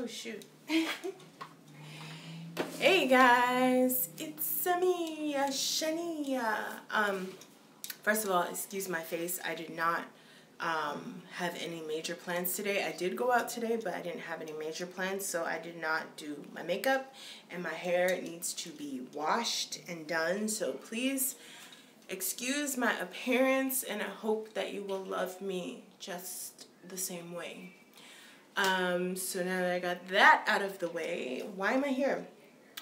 Oh shoot. Hey guys, it's me, Shania. First of all, excuse my face. I did not have any major plans today. I did go out today, but I didn't have any major plans, so I did not do my makeup, and my hair needs to be washed and done, so please excuse my appearance, and I hope that you will love me just the same way. So now that I got that out of the way, why am I here?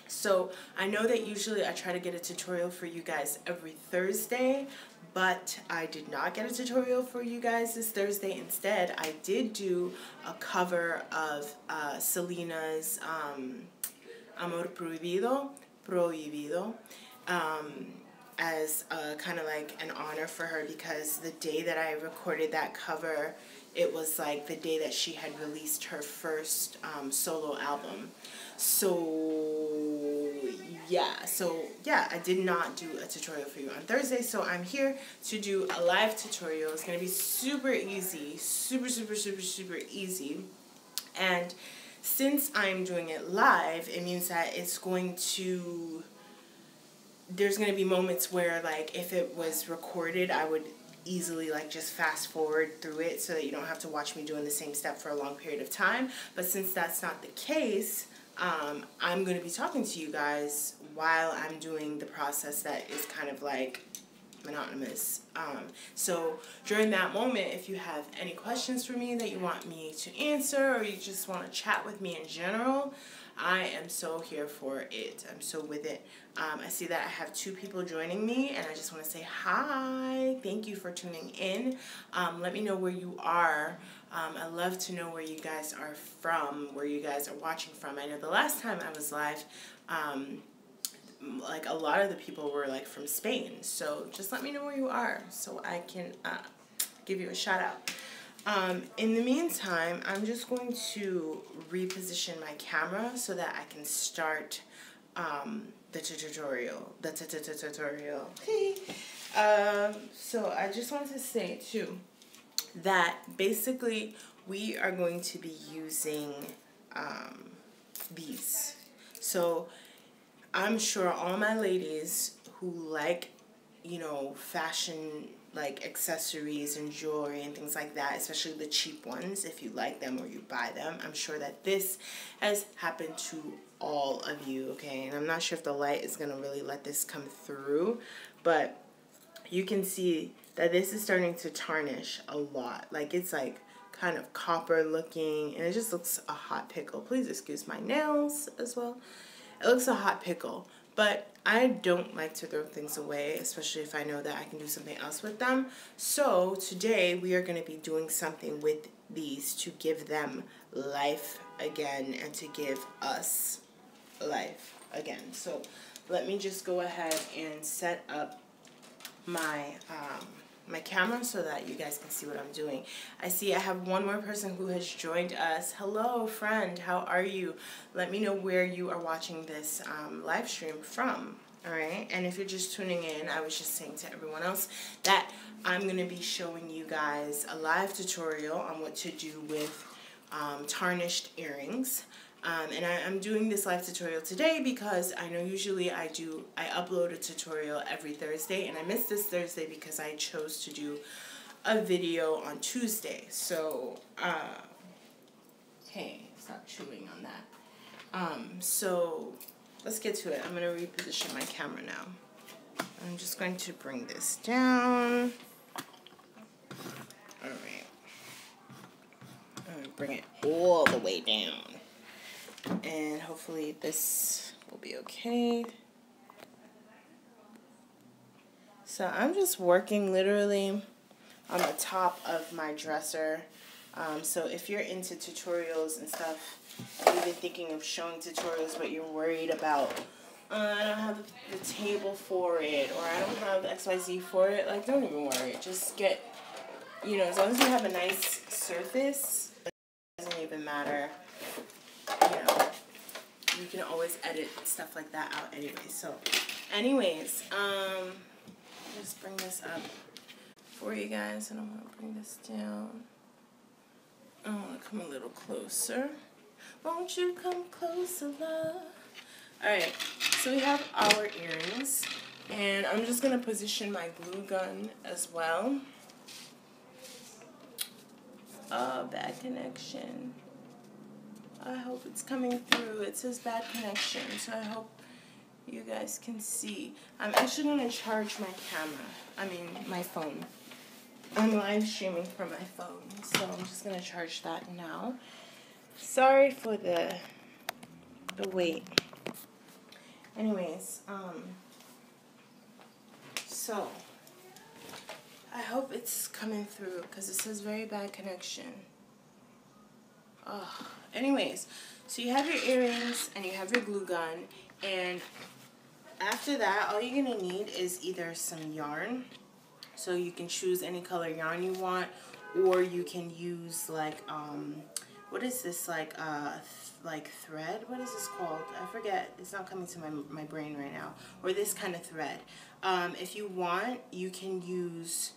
So I know that usually I try to get a tutorial for you guys every Thursday, but I did not get a tutorial for you guys this Thursday. Instead, I did do a cover of Selena's Amor Prohibido, as kind of like an honor for her, because the day that I recorded that cover, it was like the day that she had released her first solo album. So yeah, I did not do a tutorial for you on Thursday, so I'm here to do a live tutorial. It's going to be super easy, super easy. And since I'm doing it live, it means that it's going to, there's going to be moments where, like, if it was recorded, I would easily like just fast forward through it so that you don't have to watch me doing the same step for a long period of time. But since that's not the case, I'm going to be talking to you guys while I'm doing the process that is kind of like monotonous. So during that moment, if you have any questions for me that you want me to answer, or you just want to chat with me in general, I am so here for it. I'm so with it. I see that I have 2 people joining me, and I just want to say hi. Thank you for tuning in. Let me know where you are. I love to know where you guys are from, where you guys are watching from. I know the last time I was live, like a lot of the people were like from Spain. So just let me know where you are so I can give you a shout out. In the meantime, I'm just going to reposition my camera so that I can start the tutorial. So I just wanted to say too that basically we are going to be using these. So I'm sure all my ladies who like, you know, fashion, like accessories and jewelry and things like that, especially the cheap ones, if you like them or you buy them, I'm sure that this has happened to all of you, okay? And I'm not sure if the light is going to really let this come through, but you can see that this is starting to tarnish a lot. Like, it's like kind of copper looking, and it just looks a hot pickle. Please excuse my nails as well. It looks a hot pickle, but I don't like to throw things away, especially if I know that I can do something else with them. So today we are going to be doing something with these to give them life again and to give us life again. So let me just go ahead and set up my my camera so that you guys can see what I'm doing. I see I have one more person who has joined us. Hello, friend. How are you? Let me know where you are watching this live stream from. All right. And if you're just tuning in, I was just saying to everyone else that I'm going to be showing you guys a live tutorial on what to do with tarnished earrings. And I'm doing this live tutorial today because I know usually I upload a tutorial every Thursday, and I missed this Thursday because I chose to do a video on Tuesday. So, hey, stop chewing on that. So let's get to it. I'm going to reposition my camera now. I'm just going to bring this down. All right. I'm going to bring it all the way down. And hopefully this will be okay. So I'm just working literally on the top of my dresser. So if you're into tutorials and stuff, and you've been thinking of showing tutorials but you're worried about, I don't have the table for it, or I don't have XYZ for it, like, don't even worry. Just get, you know, as long as you have a nice surface, it doesn't even matter. You know, you can always edit stuff like that out anyway. So anyways, just bring this up for you guys, and I'm going to bring this down. I want to come a little closer. Won't you come closer, love? Alright, so we have our earrings. And I'm just going to position my glue gun as well. Bad connection. I hope it's coming through. It says bad connection, so I hope you guys can see. I'm actually going to charge my my phone. I'm live streaming from my phone, so I'm just going to charge that now. Sorry for the wait. Anyways, so I hope it's coming through because it says very bad connection. Anyways, so you have your earrings and you have your glue gun, and after that, all you're gonna need is either some yarn. So you can choose any color yarn you want, or you can use like what is this, like thread? What is this called? I forget. It's not coming to my brain right now. Or this kind of thread. If you want, you can use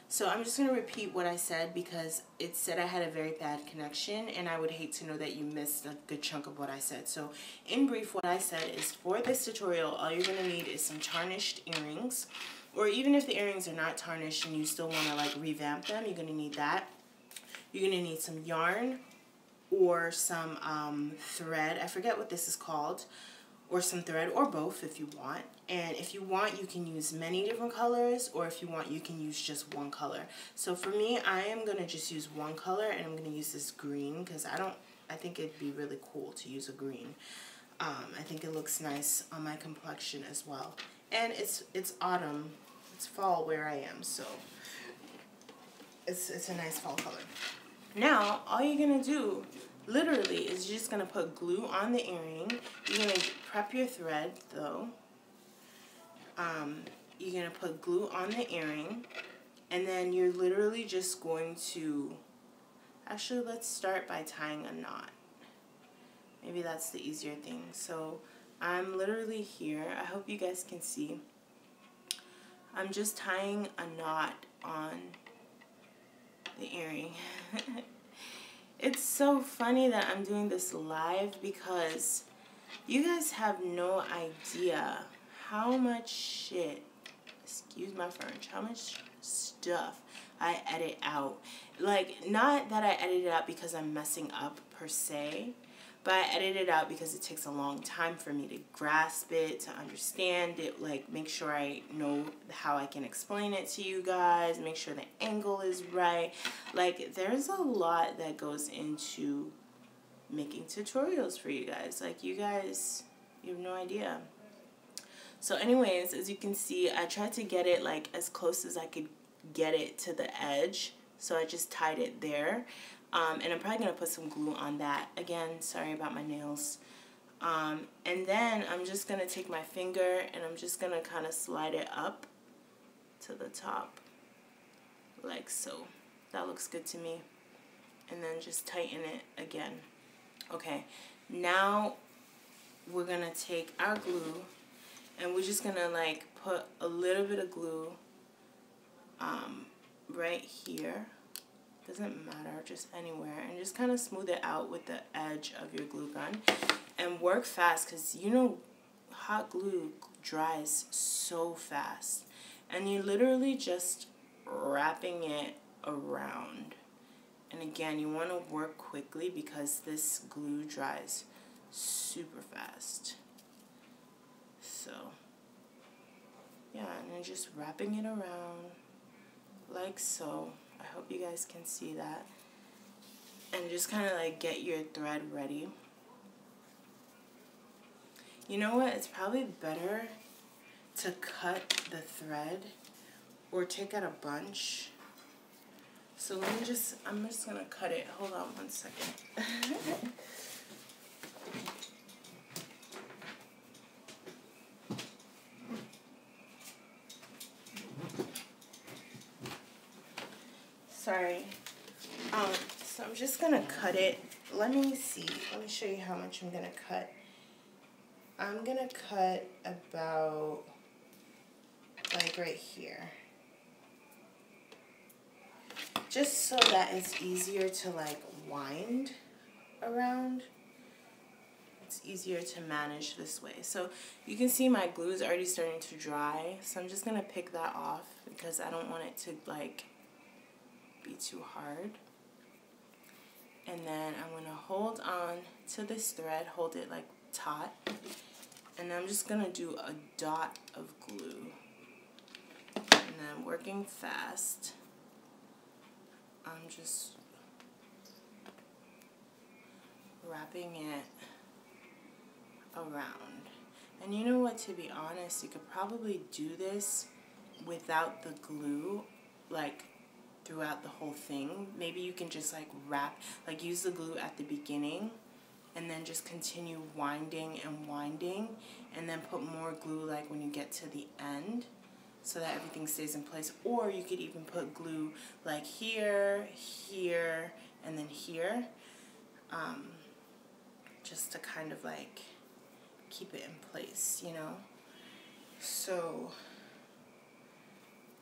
so I'm just going to repeat what I said because it said I had a very bad connection, and I would hate to know that you missed a good chunk of what I said. So in brief, what I said is for this tutorial, all you're going to need is some tarnished earrings, or even if the earrings are not tarnished and you still want to like revamp them, you're going to need that. You're going to need some yarn or some thread. I forget what this is called. Or some thread, or both if you want. And if you want, you can use many different colors, or if you want, you can use just one color. So for me, I am going to just use one color, and I'm going to use this green because I think it'd be really cool to use a green. I think it looks nice on my complexion as well. And it's autumn, it's fall where I am, so it's a nice fall color. Now, all you're going to do literally is you're just going to put glue on the earring. You're going to prep your thread though. You're going to put glue on the earring, and then you're literally just going to, actually let's start by tying a knot. Maybe that's the easier thing. So I'm literally here. I hope you guys can see. I'm just tying a knot on the earring. It's so funny that I'm doing this live because you guys have no idea how much shit, excuse my French, how much stuff I edit out. Like, not that I edit it out because I'm messing up per se, but I edit it out because it takes a long time for me to grasp it, to understand it, like make sure I know how I can explain it to you guys, make sure the angle is right. Like, there's a lot that goes into making tutorials for you guys. Like, you guys, you have no idea. So anyways, as you can see, I tried to get it like as close as I could get it to the edge. So I just tied it there. And I'm probably going to put some glue on that. Again, sorry about my nails. And then I'm just going to take my finger and I'm just going to kind of slide it up to the top. Like so. That looks good to me. And then just tighten it again. Okay. Now we're going to take our glue and we're just going to like put a little bit of glue right here. Doesn't matter, just anywhere, and just kind of smooth it out with the edge of your glue gun and work fast because you know hot glue dries so fast, and you're literally just wrapping it around. And again, you want to work quickly because this glue dries super fast. So yeah, and then just wrapping it around like so. I hope you guys can see that. And just kind of like get your thread ready. You know what? It's probably better to cut the thread or take out a bunch. So let me just, I'm just going to cut it. Hold on one second. Sorry. So I'm just gonna cut it. Let me see. Let me show you how much I'm gonna cut. I'm gonna cut about like right here. Just so that it's easier to like wind around, it's easier to manage this way. So you can see my glue is already starting to dry, so I'm just going to pick that off because I don't want it to like be too hard. And then I'm going to hold on to this thread, hold it like taut, and I'm just going to do a dot of glue. And then working fast, I'm just wrapping it around. And you know what, to be honest, you could probably do this without the glue, like throughout the whole thing. Maybe you can just like wrap, like use the glue at the beginning and then just continue winding and winding, and then put more glue like when you get to the end so that everything stays in place. Or you could even put glue like here, here, and then here, just to kind of like keep it in place, you know? So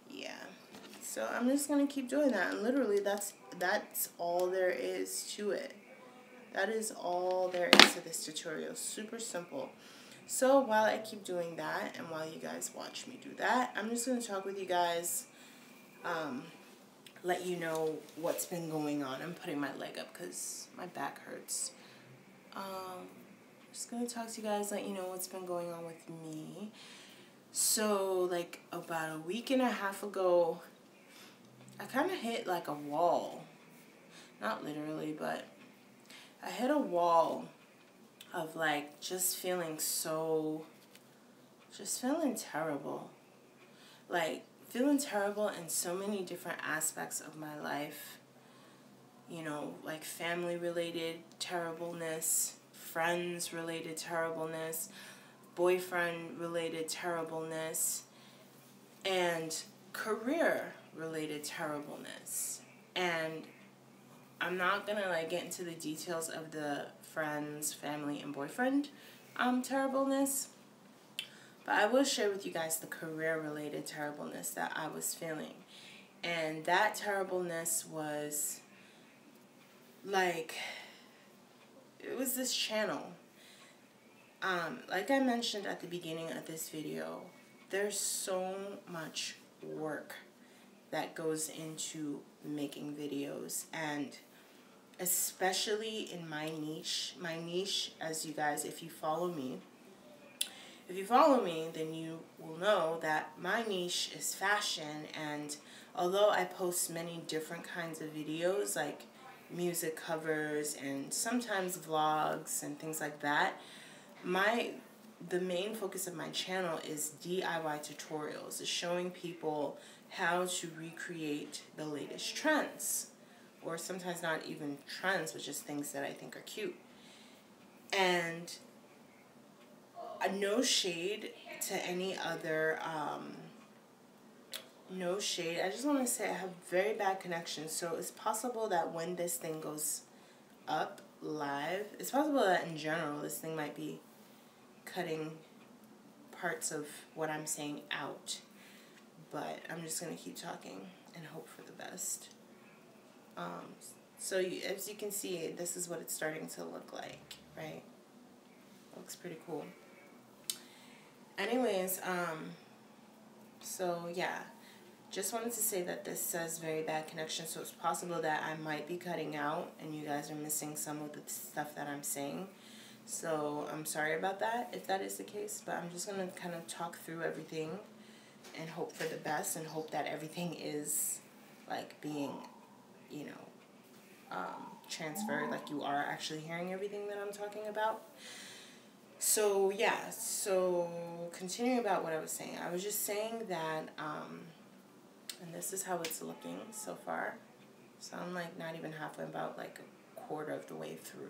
yeah, so I'm just gonna keep doing that, and literally that's all there is to it. That is all there is to this tutorial. Super simple. So while I keep doing that, and while you guys watch me do that, I'm just gonna talk with you guys, let you know what's been going on. I'm putting my leg up because my back hurts. Just gonna talk to you guys, let you know what's been going on with me. So like about a week and a half ago, I kind of hit like a wall. Not literally, but I hit a wall of like just feeling terrible. Like feeling terrible in so many different aspects of my life. You know, like family related terribleness, friends related terribleness, boyfriend related terribleness, and career related terribleness. And I'm not gonna like get into the details of the friends, family, and boyfriend terribleness, but I will share with you guys the career related terribleness that I was feeling. And that terribleness was like, it was this channel. Like I mentioned at the beginning of this video, there's so much work that goes into making videos, and especially in my niche, as you guys, if you follow me, then you will know that my niche is fashion. And although I post many different kinds of videos, like music covers and sometimes vlogs and things like that, the main focus of my channel is DIY tutorials, is showing people how to recreate the latest trends, or sometimes not even trends, but just things that I think are cute. And no shade to any other, no shade. I just want to say I have very bad connection, so it's possible that when this thing goes up live, it's possible that in general this thing might be cutting parts of what I'm saying out. But I'm just going to keep talking and hope for the best. So as you can see, this is what it's starting to look like, right? Looks pretty cool. Anyways, so yeah, just wanted to say that this says very bad connection, so it's possible that I might be cutting out and you guys are missing some of the stuff that I'm saying. So I'm sorry about that if that is the case, but I'm just going to kind of talk through everything and hope for the best, and hope that everything is like being, you know, transferred, like you are actually hearing everything that I'm talking about. So yeah, so continuing about what I was saying, I was just saying that, and this is how it's looking so far. So I'm like not even halfway, about like a quarter of the way through.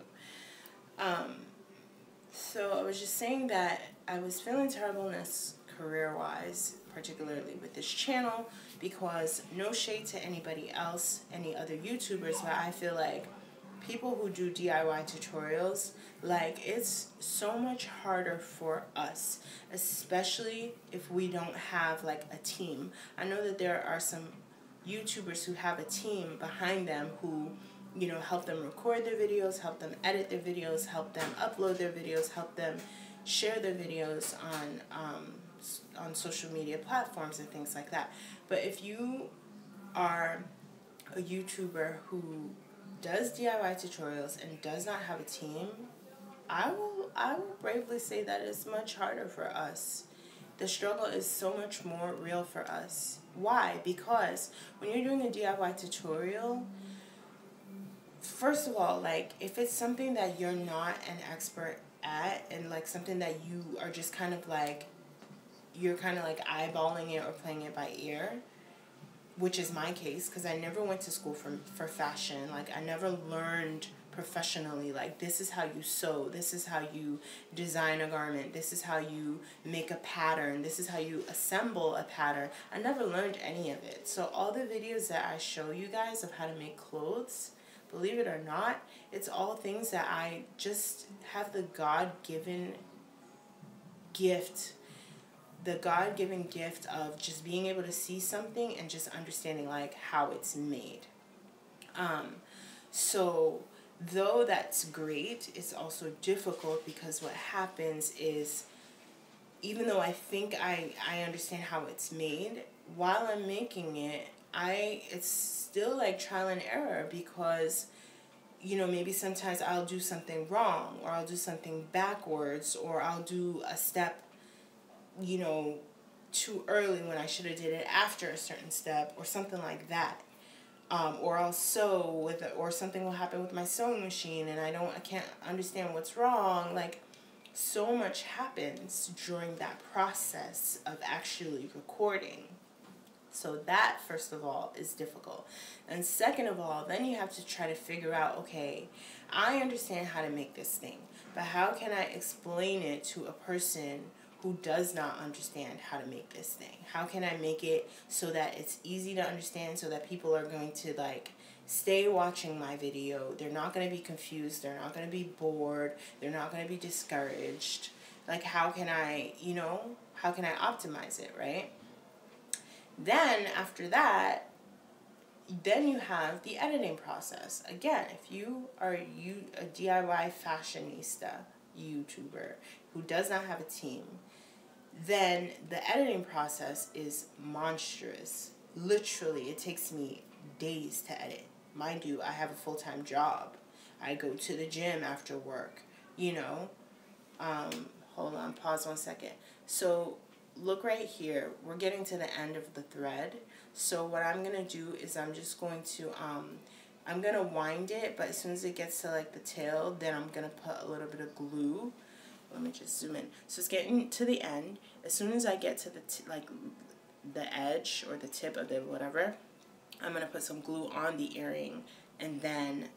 So I was just saying that I was feeling terribleness career-wise, particularly with this channel, because no shade to anybody else, any other YouTubers, but I feel like people who do DIY tutorials, like it's so much harder for us, especially if we don't have like a team. I know that there are some YouTubers who have a team behind them who you know, help them record their videos, help them edit their videos, help them upload their videos, help them share their videos on social media platforms and things like that. But if you are a YouTuber who does DIY tutorials and does not have a team, I will bravely say that it's much harder for us. The struggle is so much more real for us. Why? Because when you're doing a DIY tutorial, first of all, like, if it's something that you're not an expert at, and like something that you are just kind of like, you're kind of like eyeballing it or playing it by ear, which is my case, because I never went to school for fashion. Like, I never learned professionally, like, this is how you sew, this is how you design a garment, this is how you make a pattern, this is how you assemble a pattern. I never learned any of it. So all the videos that I show you guys of how to make clothes, believe it or not, it's all things that I just have the God-given gift of just being able to see something and just understanding like how it's made. So though that's great, it's also difficult, because what happens is, even though I think I understand how it's made, while I'm making it, it's still like trial and error, because, you know, maybe sometimes I'll do something wrong, or I'll do something backwards, or I'll do a step, you know, too early when I should have did it after a certain step, or something like that. Or I'll sew or something will happen with my sewing machine and I can't understand what's wrong. Like, so much happens during that process of actually recording. So that, first of all, is difficult. And second of all, then you have to try to figure out, okay, I understand how to make this thing, but how can I explain it to a person who does not understand how to make this thing? How can I make it so that it's easy to understand, so that people are going to, like, stay watching my video? They're not going to be confused. They're not going to be bored. They're not going to be discouraged. Like, how can I, you know, how can I optimize it, right? Then, after that, then you have the editing process. Again, if you are a DIY fashionista YouTuber who does not have a team, then the editing process is monstrous. Literally, it takes me days to edit. Mind you, I have a full-time job. I go to the gym after work, you know. Hold on, pause 1 second. So, look right here. We're getting to the end of the thread. So what I'm going to do is I'm just going to, I'm going to wind it, but as soon as it gets to like the tail, then I'm going to put a little bit of glue. Let me just zoom in. So it's getting to the end. As soon as I get to the edge or the tip of the whatever, I'm going to put some glue on the earring and then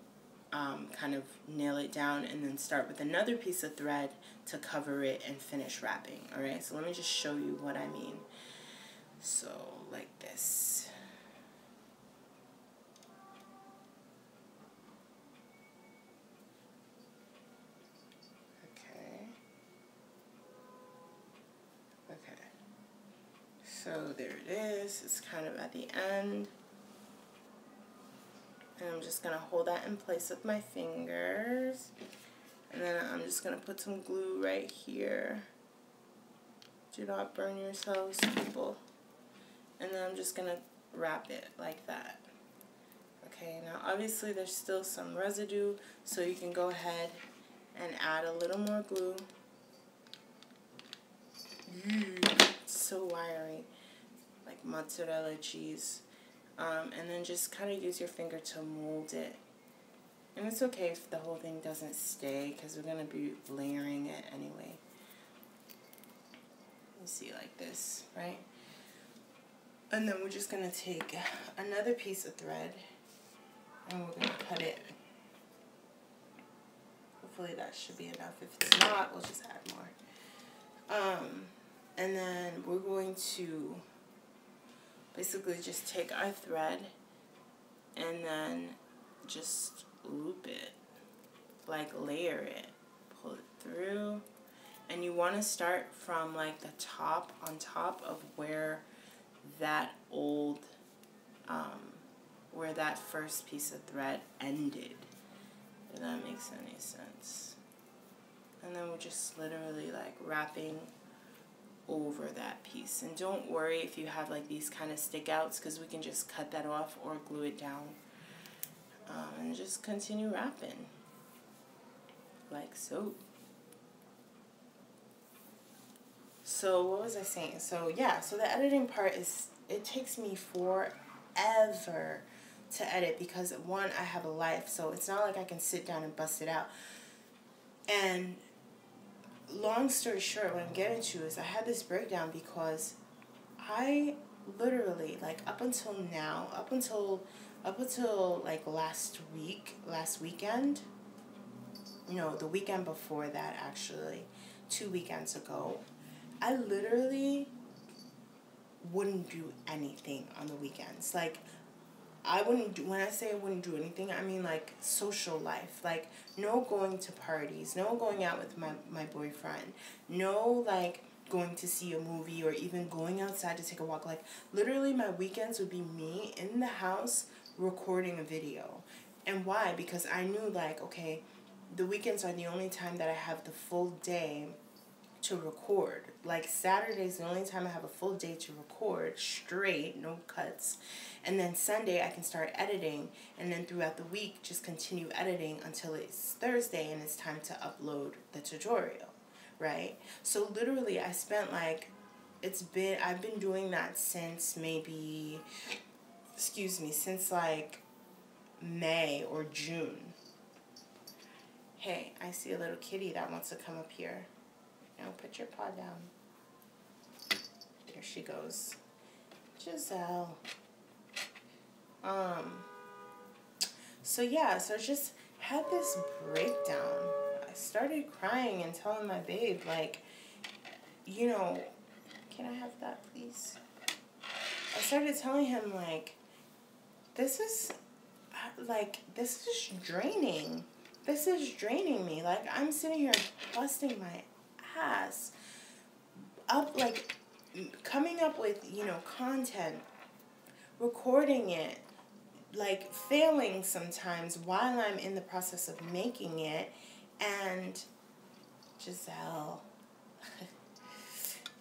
kind of nail it down, and then start with another piece of thread to cover it and finish wrapping. Alright, so let me just show you what I mean. So, like this. Okay. So there it is. It's kind of at the end. And I'm just going to hold that in place with my fingers. And then I'm just going to put some glue right here. Do not burn yourselves, people. And then I'm just going to wrap it like that. Okay, now obviously there's still some residue, so you can go ahead and add a little more glue. It's so wiry, like mozzarella cheese. And then just kind of use your finger to mold it. And it's okay if the whole thing doesn't stay, because we're going to be layering it anyway. You see, like this, right? And then we're just going to take another piece of thread, and we're going to cut it. Hopefully that should be enough. If it's not, we'll just add more. And then we're going to basically just take our thread and then just loop it, like layer it, pull it through. And you want to start from like the top, on top of where that old, where that first piece of thread ended, if that makes any sense. And then we're just literally like wrapping over that piece. And don't worry if you have like these kind of stick outs, because we can just cut that off or glue it down. And just continue wrapping like so. So what was I saying? So yeah, so the editing part is, it takes me forever to edit, because one, I have a life, so it's not like I can sit down and bust it out. And long story short, what I'm getting to is I had this breakdown because I literally, like, up until now, up until like last weekend, no, the weekend before that, actually, 2 weekends ago, I literally wouldn't do anything on the weekends. Like, I wouldn't do, when I say I wouldn't do anything, I mean like social life. Like, no going to parties, no going out with my boyfriend, no like going to see a movie or even going outside to take a walk. Like, literally my weekends would be me in the house recording a video. And why? Because I knew, like, okay, the weekends are the only time that I have the full day to record. Like, Saturday's the only time I have a full day to record straight, no cuts. And then Sunday I can start editing, and then throughout the week just continue editing until it's Thursday and it's time to upload the tutorial, right? So literally I spent like, I've been doing that since maybe, since like May or June. Hey, I see a little kitty that wants to come up here. Now put your paw down. There she goes. Giselle. So yeah, so I just had this breakdown. I started crying and telling my babe, like, you know, can I have that, please? I started telling him, like, this is draining. This is draining me. Like, I'm sitting here busting my ass up, like, coming up with, you know, content, recording it, like, failing sometimes while I'm in the process of making it, and Giselle,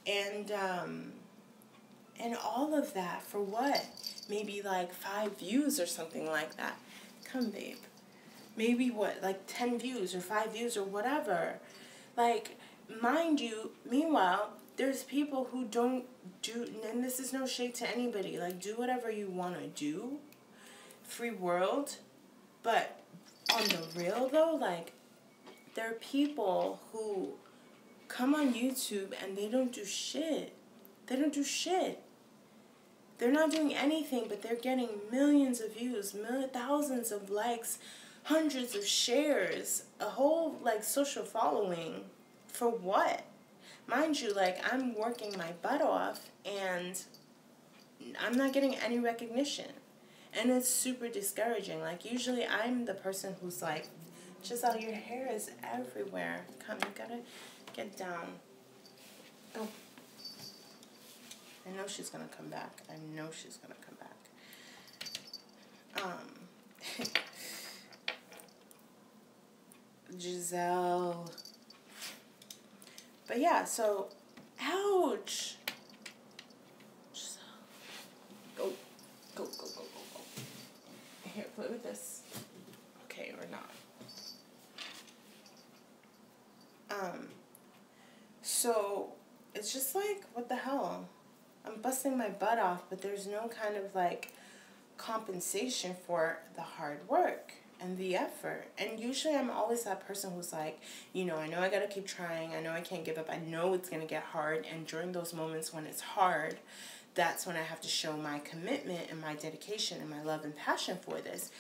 and all of that for what? Maybe like 5 views or something like that. Come, babe. Maybe what, like 10 views or 5 views or whatever. Like, mind you, meanwhile, there's people who don't do, and this is no shade to anybody, like, do whatever you want to do. Free world. But on the real though, like, there are people who come on YouTube and they don't do shit. They don't do shit. They're not doing anything, but they're getting millions of views, thousands of likes, hundreds of shares, a whole, like, social following. For what? Mind you, like, I'm working my butt off and I'm not getting any recognition. And it's super discouraging. Like, usually I'm the person who's like, Giselle, your hair is everywhere. Come, you gotta get down. Go. I know she's gonna come back. I know she's gonna come back. Giselle. But yeah, so, ouch. Giselle. Go, go, go, go, go, go. Here, play with this. Okay, or not. So, it's just like, what the hell? I'm busting my butt off, but there's no kind of, like, compensation for the hard work and the effort. And usually I'm always that person who's like, you know, I know I gotta keep trying. I know I can't give up. I know it's gonna get hard. And during those moments when it's hard, that's when I have to show my commitment and my dedication and my love and passion for this.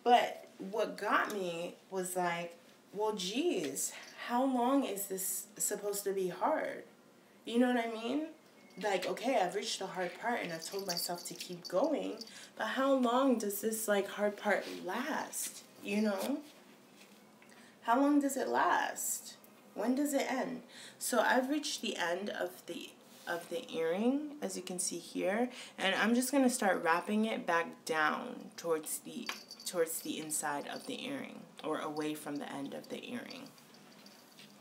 But what got me was like, well, geez, how long is this supposed to be hard? You know what I mean? Like, okay, I've reached the hard part and I've told myself to keep going, but how long does this, like, hard part last? You know? How long does it last? When does it end? So I've reached the end of the of the earring, as you can see here, and I'm just going to start wrapping it back down towards the inside of the earring, or away from the end of the earring.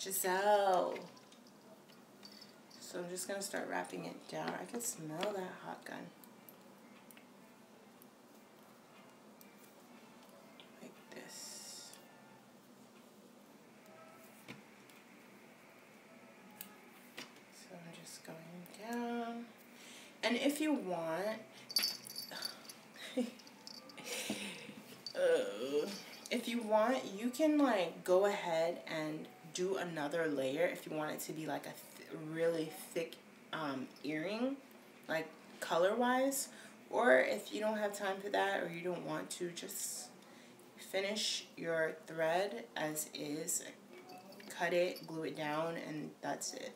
Giselle. So I'm just going to start wrapping it down. I can smell that hot gun. Like this. So I'm just going down. And if you want, you can like go ahead and do another layer if you want it to be like a really thick earring, like color-wise. Or if you don't have time for that, or you don't want to, just finish your thread as is, cut it, glue it down, and that's it.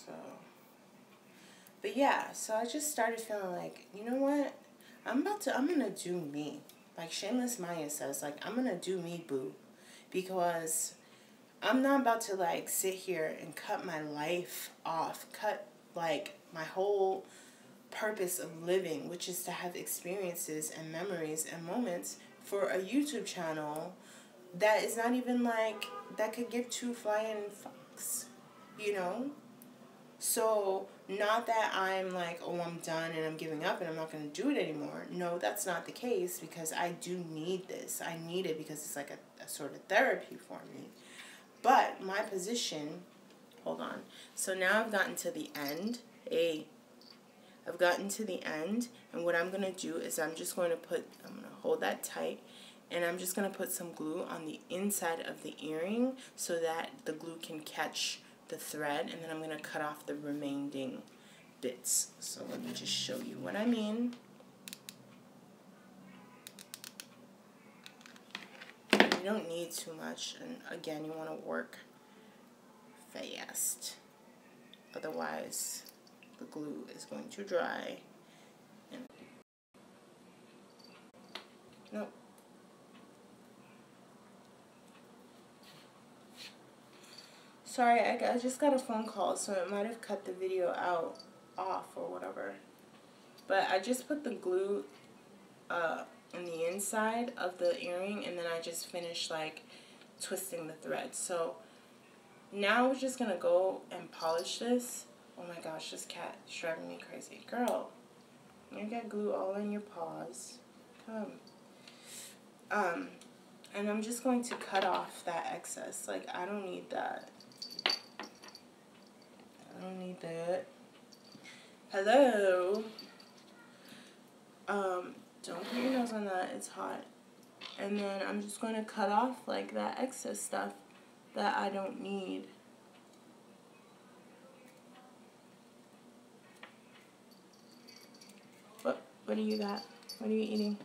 So, but yeah, so I just started feeling like, you know what, I'm gonna do me. Like Shameless Maya says, like, I'm gonna do me, boo. Because I'm not about to like sit here and cut my life off, cut like my whole purpose of living, which is to have experiences and memories and moments for a YouTube channel that is not even like, that could give two flying fucks, you know? So, not that I'm like, oh, I'm done and I'm giving up and I'm not going to do it anymore. No, that's not the case, because I do need this. I need it because it's like a sort of therapy for me. But my position, hold on. So now I've gotten to the end. I've gotten to the end, and what I'm going to do is I'm going to hold that tight, and I'm just going to put some glue on the inside of the earring so that the glue can catch the thread, and then I'm going to cut off the remaining bits. So let me just show you what I mean. You don't need too much, and again, you want to work fast. Otherwise, the glue is going to dry. Nope. Sorry, I just got a phone call, so it might have cut the video off or whatever. But I just put the glue in the inside of the earring, and then I just finished like twisting the thread. So now we're just gonna go and polish this. Oh my gosh, this cat is driving me crazy. Girl, you got glue all in your paws. Come. And I'm just going to cut off that excess. Like, I don't need that. I don't need that. Hello. Don't put your nose on that. It's hot. And then I'm just going to cut off, like, that excess stuff that I don't need. What do you got? What are you eating?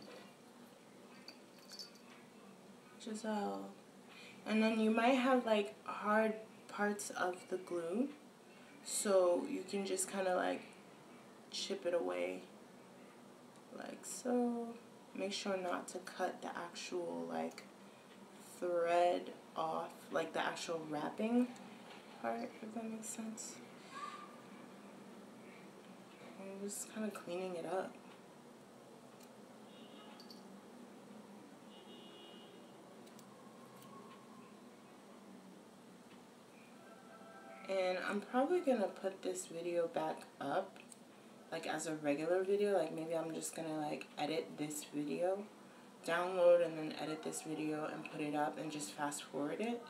Giselle. And then you might have, like, hard parts of the glue. So you can just kind of, like, chip it away. Like so. Make sure not to cut the actual, like, thread off, like the actual wrapping part, if that makes sense. I'm just kind of cleaning it up. And I'm probably going to put this video back up, like as a regular video. Like maybe I'm just going to like edit this video, download and then edit this video and put it up and just fast forward it.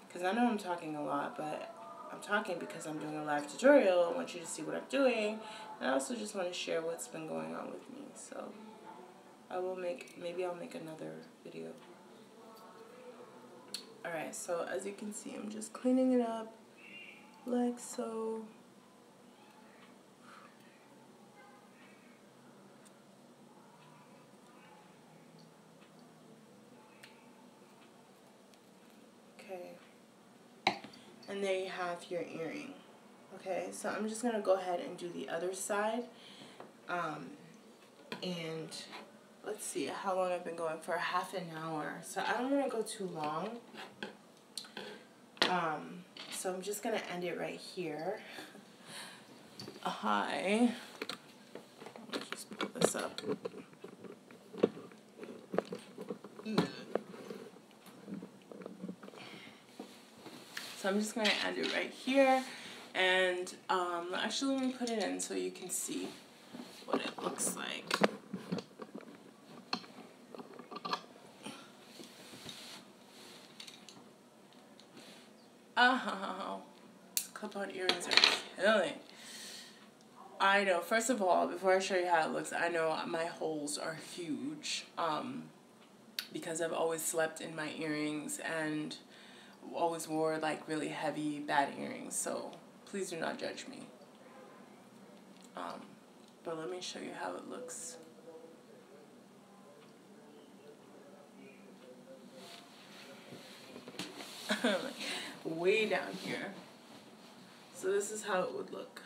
Because I know I'm talking a lot, but I'm talking because I'm doing a live tutorial. I want you to see what I'm doing. And I also just want to share what's been going on with me. So maybe I'll make another video. Alright, so as you can see, I'm just cleaning it up. Like so. Okay. And there you have your earring. Okay, so I'm just going to go ahead and do the other side. And let's see how long I've been going for. Half an hour. So I don't want to go too long. So I'm just going to end it right here. Hi. Let me just pull this up. So I'm just going to end it right here. And actually let me put it in so you can see what it looks like. Oh, clip-on earrings are killing. I know. First of all, before I show you how it looks, I know my holes are huge because I've always slept in my earrings and always wore like really heavy, bad earrings. So please do not judge me. But let me show you how it looks. Way down here. So this is how it would look.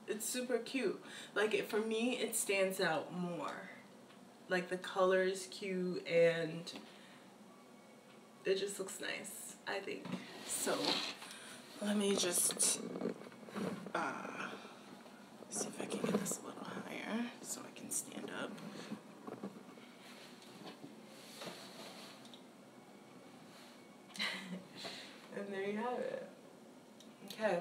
It's super cute. Like for me, it stands out more. Like the color is cute and it just looks nice, I think. So let me just see if I can get this a little higher so I can stand up. And there you have it. Okay.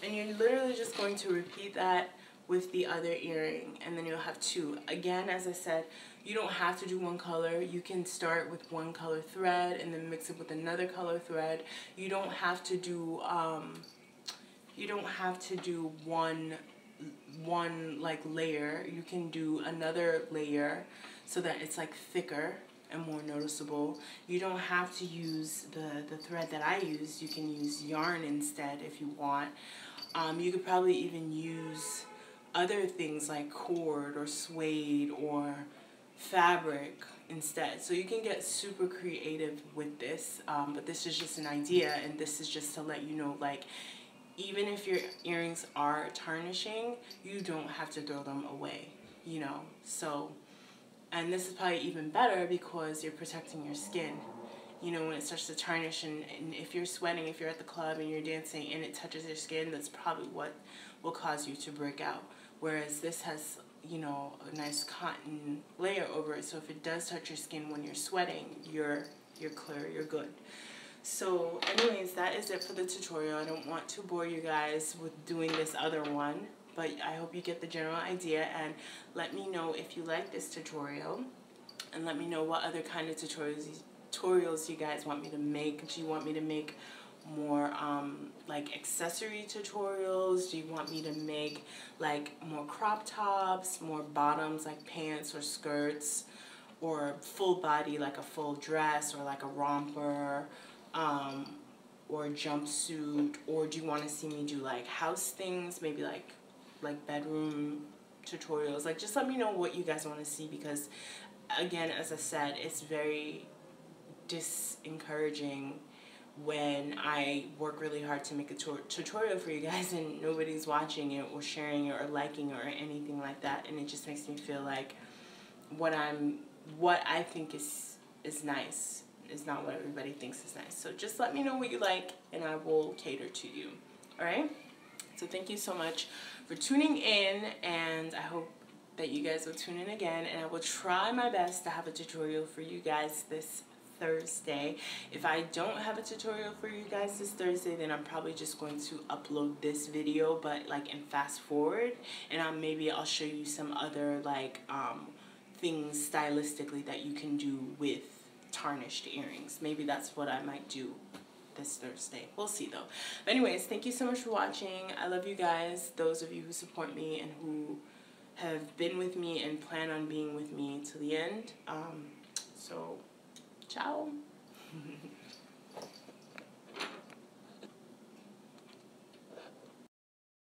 And you're literally just going to repeat that with the other earring, and then you'll have two. Again, as I said, you don't have to do one color. You can start with one color thread and then mix it with another color thread. You don't have to do one like layer. You can do another layer so that it's like thicker and more noticeable. You don't have to use the thread that I use. You can use yarn instead if you want. You could probably even use other things like cord or suede or fabric instead. So you can get super creative with this, but this is just an idea, and this is just to let you know, like, even if your earrings are tarnishing, you don't have to throw them away, you know. So, and this is probably even better because you're protecting your skin. You know, when it starts to tarnish, and if you're sweating, if you're at the club and you're dancing and it touches your skin, that's probably what will cause you to break out. Whereas this has, you know, a nice cotton layer over it, so if it does touch your skin when you're sweating, you're clear, you're good. So anyways, that is it for the tutorial. I don't want to bore you guys with doing this other one, but I hope you get the general idea, and let me know if you like this tutorial, and let me know what other kind of tutorials you guys want me to make. Do you want me to make more like accessory tutorials? Do you want me to make like more crop tops, more bottoms like pants or skirts, or full body like a full dress or like a romper, or a jumpsuit? Or do you want to see me do like house things, maybe like bedroom tutorials? Like, just let me know what you guys want to see, because again, as I said, it's very disencouraging when I work really hard to make a tutorial for you guys and nobody's watching it or sharing it or liking it or anything like that, and it just makes me feel like what I think is nice is not what everybody thinks is nice. So just let me know what you like and I will cater to you. Alright? So thank you so much for tuning in, and I hope that you guys will tune in again, and I will try my best to have a tutorial for you guys this Thursday. If I don't have a tutorial for you guys this Thursday, then I'm probably just going to upload this video, but like in fast forward, and maybe I'll show you some other like things stylistically that you can do with tarnished earrings. Maybe that's what I might do this Thursday. We'll see though. But anyways, thank you so much for watching. I love you guys, those of you who support me and who have been with me and plan on being with me to the end. So ciao.